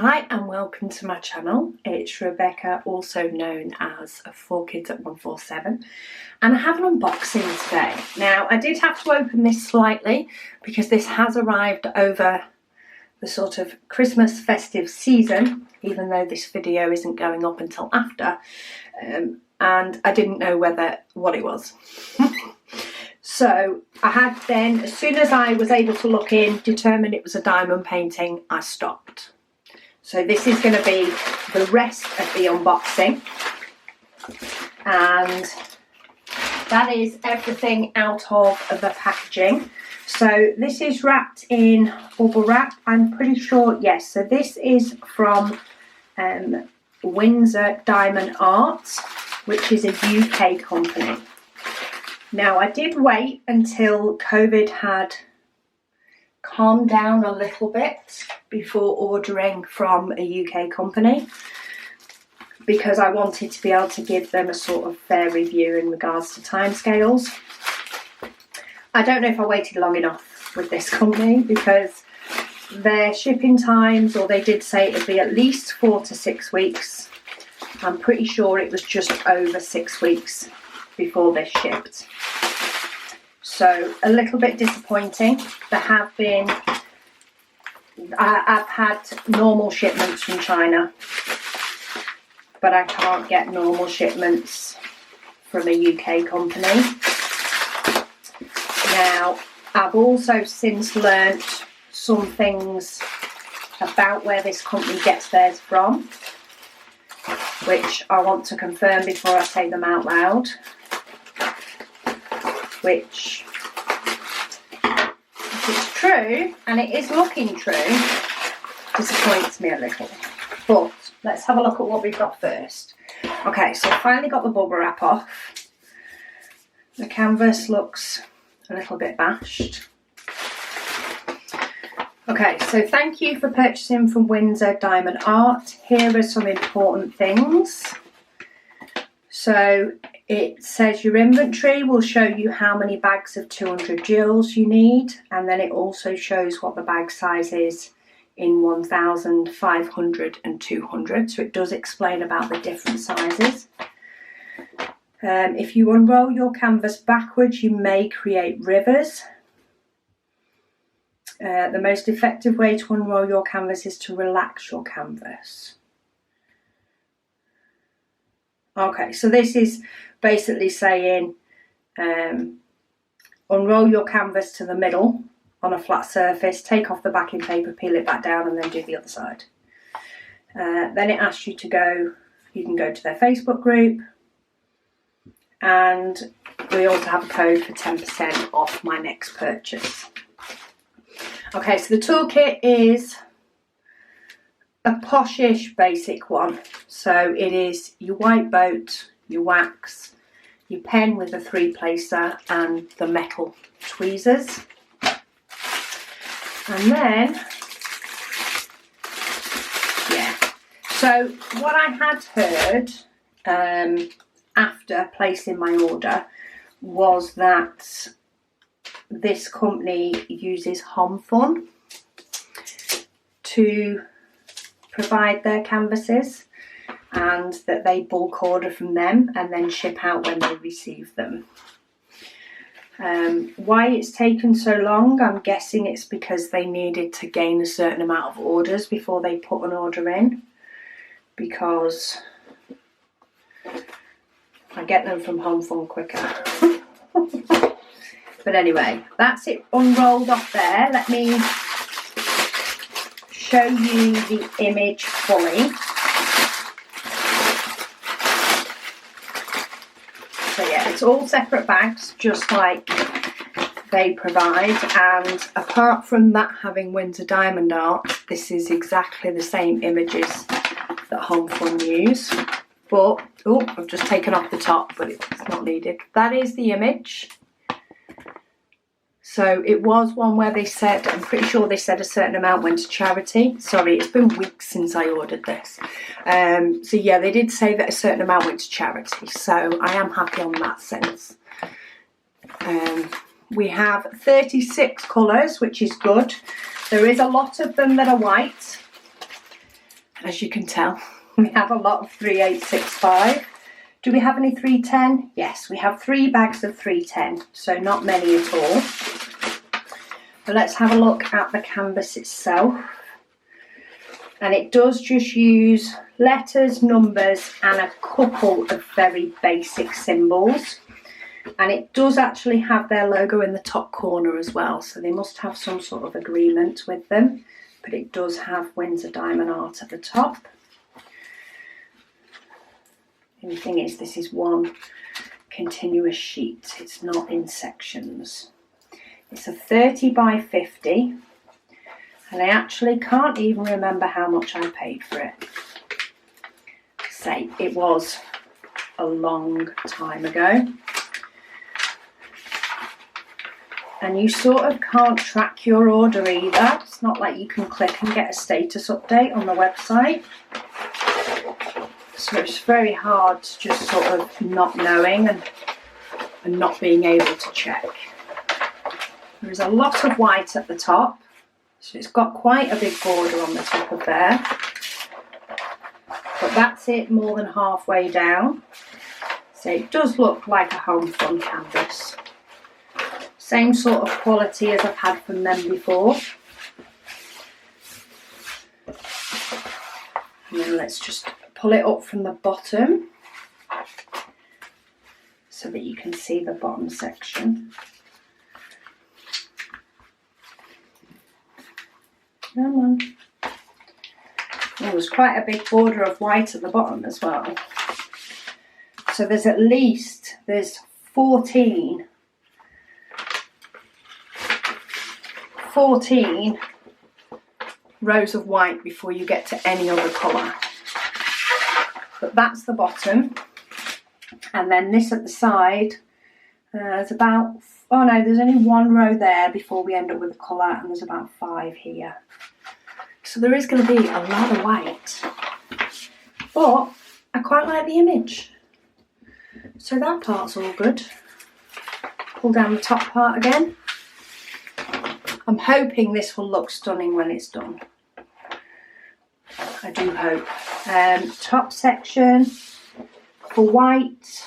Hi and welcome to my channel. It's Rebecca, also known as 4Kids at 147, and I have an unboxing today. Now I did have to open this slightly because this has arrived over the sort of Christmas festive season, even though this video isn't going up until after, and I didn't know what it was. So I had then, as soon as I was able to look in, determined it was a diamond painting, I stopped. So this is going to be the rest of the unboxing, and that is everything out of the packaging. So this is wrapped in bubble wrap, I'm pretty sure, yes. So this is from Windsor Diamond Art, which is a UK company. Now I did wait until COVID had calmed down a little bit before ordering from a UK company, because I wanted to be able to give them a sort of fair review in regards to timescales. I don't know if I waited long enough with this company, because their shipping times, or they did say it would be at least 4 to 6 weeks. I'm pretty sure it was just over 6 weeks before this shipped. So a little bit disappointing. There have been, I've had normal shipments from China, but I can't get normal shipments from a UK company. Now, I've also since learnt some things about where this company gets theirs from, which I want to confirm before I say them out loud. Which, if it's true, and it is looking true, disappoints me a little. But let's have a look at what we've got first. Okay, so I finally got the bubble wrap off. The canvas looks a little bit bashed. Okay, so thank you for purchasing from Windsor Diamond Art. Here are some important things. So it says your inventory will show you how many bags of 200 gills you need, and then it also shows what the bag size is in 1,000, 500 and 200, so it does explain about the different sizes. If you unroll your canvas backwards, you may create rivers. The most effective way to unroll your canvas is to relax your canvas. Okay, so this is basically saying unroll your canvas to the middle on a flat surface, take off the backing paper, peel it back down, and then do the other side. Then it asks you to go, you can go to their Facebook group, and we also have a code for 10% off my next purchase. Okay, so the toolkit is a poshish basic one. So it is your white boat, your wax, your pen with a 3-placer, and the metal tweezers. And then, yeah. So what I had heard after placing my order was that this company uses HomFun to provide their canvases, and that they bulk order from them and then ship out when they receive them. Why it's taken so long, I'm guessing it's because they needed to gain a certain amount of orders before they put an order in, because I get them from HomFun quicker. But anyway, that's it unrolled off there. Let me show you the image fully. So yeah, it's all separate bags, just like they provide, and apart from that having Windsor Diamond Art, this is exactly the same images that HomFun use. But, oh, I've just taken off the top, but it's not needed. That is the image. So it was one where they said, I'm pretty sure they said a certain amount went to charity. Sorry, it's been weeks since I ordered this. So yeah, they did say that a certain amount went to charity. So I am happy on that sense. We have 36 colours, which is good. There is a lot of them that are white. as you can tell. We have a lot of 3865. Do we have any 310? Yes, we have 3 bags of 310, so not many at all. But let's have a look at the canvas itself. And it does just use letters, numbers, and a couple of very basic symbols. And it does actually have their logo in the top corner as well, so they must have some sort of agreement with them. But it does have Windsor Diamond Art at the top. The only thing is, this is one continuous sheet. It's not in sections. It's a 30 by 50. And I actually can't even remember how much I paid for it. Say, it was a long time ago. And you sort of can't track your order either. It's not like you can click and get a status update on the website. So it's very hard to just sort of not knowing and not being able to check. There is a lot of white at the top. So it's got quite a big border on the top of there. But that's it, more than halfway down. So it does look like a home fun canvas. Same sort of quality as I've had from them before. And then let's just pull it up from the bottom so that you can see the bottom section. Come on. Oh, there's quite a big border of white at the bottom as well. So there's 14 rows of white before you get to any other colour. But that's the bottom. And then this at the side, there's about, oh no, there's only 1 row there before we end up with the colour, and there's about 5 here. So there is going to be a lot of white. But I quite like the image. So that part's all good. Pull down the top part again. I'm hoping this will look stunning when it's done. I do hope. Top section for white,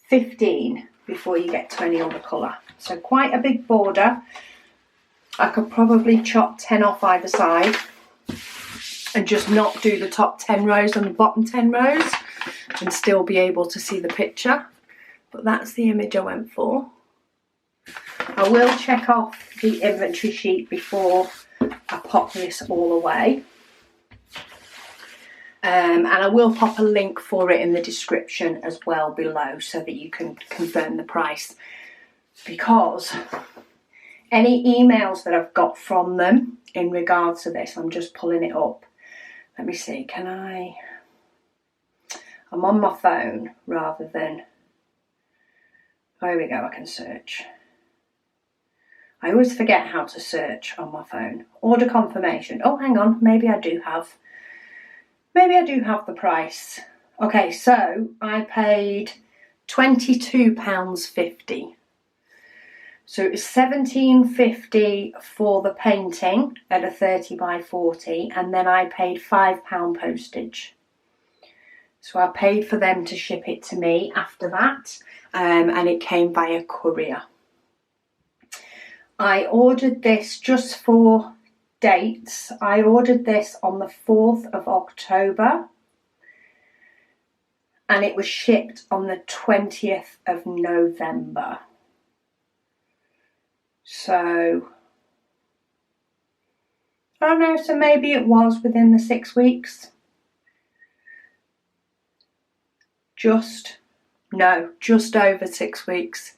15 before you get to any other colour. So quite a big border. I could probably chop 10 off either side and just not do the top 10 rows and the bottom 10 rows and still be able to see the picture. But that's the image I went for. I will check off the inventory sheet before I pop this all away. And I will pop a link for it in the description as well below so that you can confirm the price. Because any emails that I've got from them in regards to this, I'm just pulling it up. Let me see, can I? I'm on my phone rather than, there we go, I can search. I always forget how to search on my phone. Order confirmation. Oh, hang on, maybe I do have the price. Okay, so I paid £22.50. So it was £17.50 for the painting at a 30 by 40, and then I paid £5 postage. So I paid for them to ship it to me after that, and it came via courier. I ordered this just for dates. I ordered this on the 4th of October and it was shipped on the 20th of November. So, I don't know, so maybe it was within the 6 weeks. Just over 6 weeks.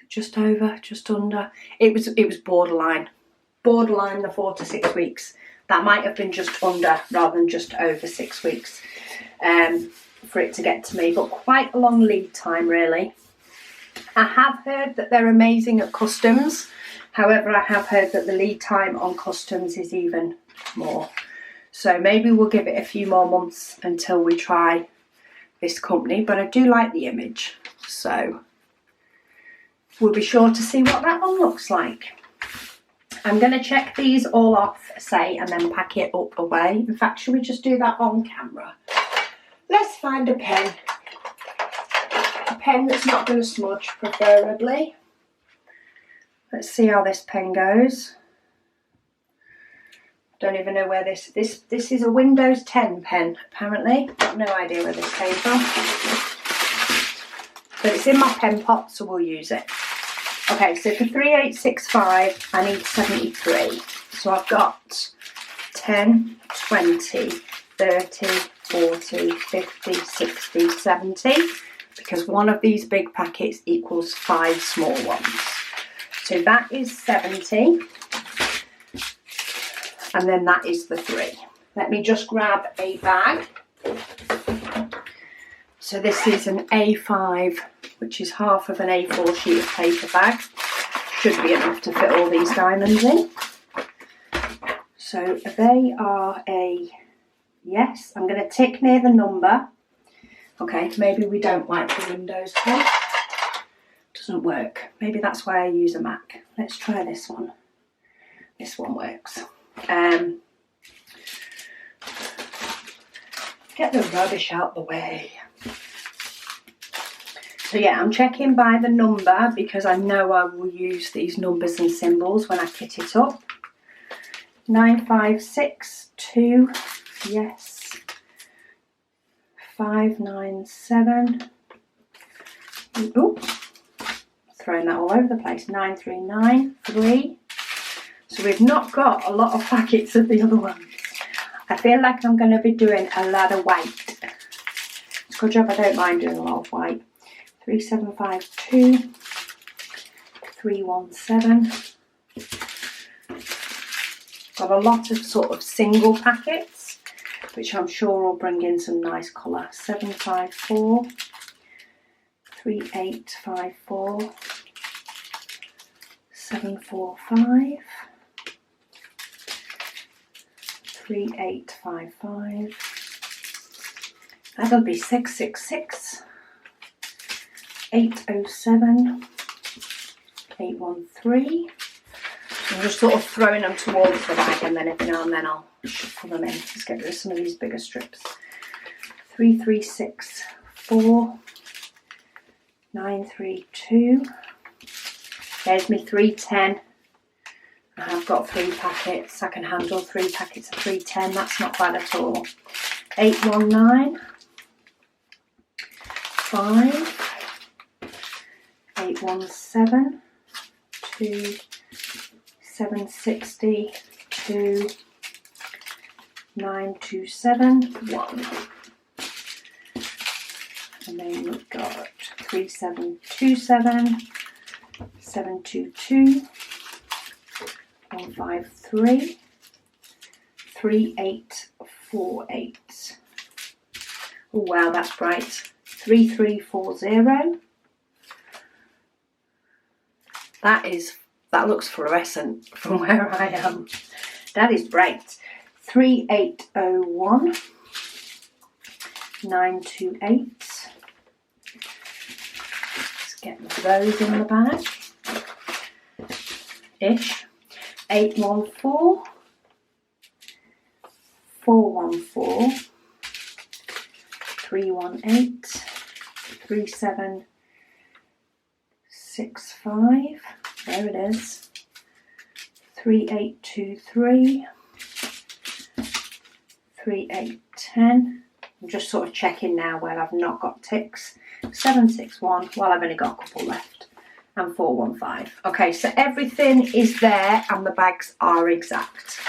Just over, just under. It was borderline the 4 to 6 weeks. That might have been just under rather than just over 6 weeks for it to get to me, but quite a long lead time really. I have heard that they're amazing at customs. However, I have heard that the lead time on customs is even more. So maybe we'll give it a few more months until we try this company, but I do like the image. So we'll be sure to see what that one looks like. I'm going to check these all off, say, and then pack it up away. In fact, should we just do that on camera? Let's find a pen. A pen that's not going to smudge, preferably. Let's see how this pen goes. Don't even know where this is a Windows 10 pen, apparently. Got no idea where this came from. But it's in my pen pot, so we'll use it. Okay, so for 3865, I need 73. So I've got 10, 20, 30, 40, 50, 60, 70, because one of these big packets equals 5 small ones. So that is 70. And then that is the 3. Let me just grab a bag. So this is an A5, which is half of an A4 sheet of paper bag. Should be enough to fit all these diamonds in. So they are a yes. I'm going to tick near the number. Okay, maybe we don't like the Windows 10. Doesn't work. Maybe that's why I use a Mac. Let's try this one. This one works. Get the rubbish out the way. So yeah, I'm checking by the number because I know I will use these numbers and symbols when I kit it up. 9562, yes. 597. Oh, throwing that all over the place. 939, 3. So we've not got a lot of packets of the other ones. I feel like I'm going to be doing a lot of white. It's a good job I don't mind doing a lot of white. 3752, 317. Got a lot of sort of single packets, which I'm sure will bring in some nice colour. 754, 3854, 745. 3855. That'll be 666. 807. 813. I'm just sort of throwing them towards the bag, and then every now and then I'll shuffle them in. Let's get rid of some of these bigger strips. 3364. 932. There's me 310. I've got 3 packets. I can handle 3 packets of 310. That's not bad at all. 819. 5. 817. 2. 760. 2. 927. 1. And then we've got 3727. 722. 153. 3848. Oh wow, that's bright. 3340. That looks fluorescent from where I am. That is bright. 3801. 928. Let's get those in the bag. Ish. 814. 414. 318. 3765. There it is. 3823. 3810. I'm just sort of checking now where I've not got ticks. 761. Well, I've only got a couple left. And 415. Okay, so everything is there and the bags are exact.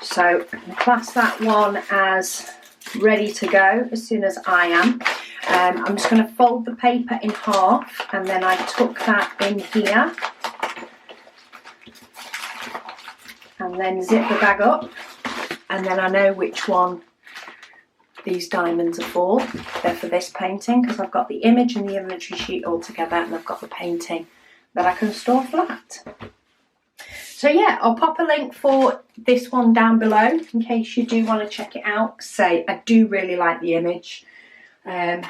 So class that one as ready to go as soon as I am. I'm just going to fold the paper in half, and then I tuck that in here and then zip the bag up, and then I know which one these diamonds are for. They're for this painting because I've got the image and the inventory sheet all together, and I've got the painting that I can store flat. So yeah, I'll pop a link for this one down below in case you do want to check it out. Say, I do really like the image. I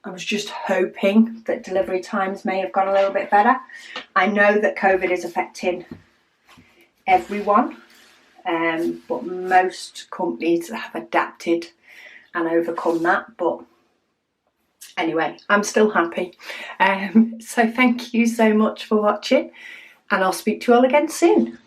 was just hoping that delivery times may have gone a little bit better. I know that COVID is affecting everyone, but most companies have adapted and overcome that. But anyway, I'm still happy. So thank you so much for watching, and I'll speak to you all again soon.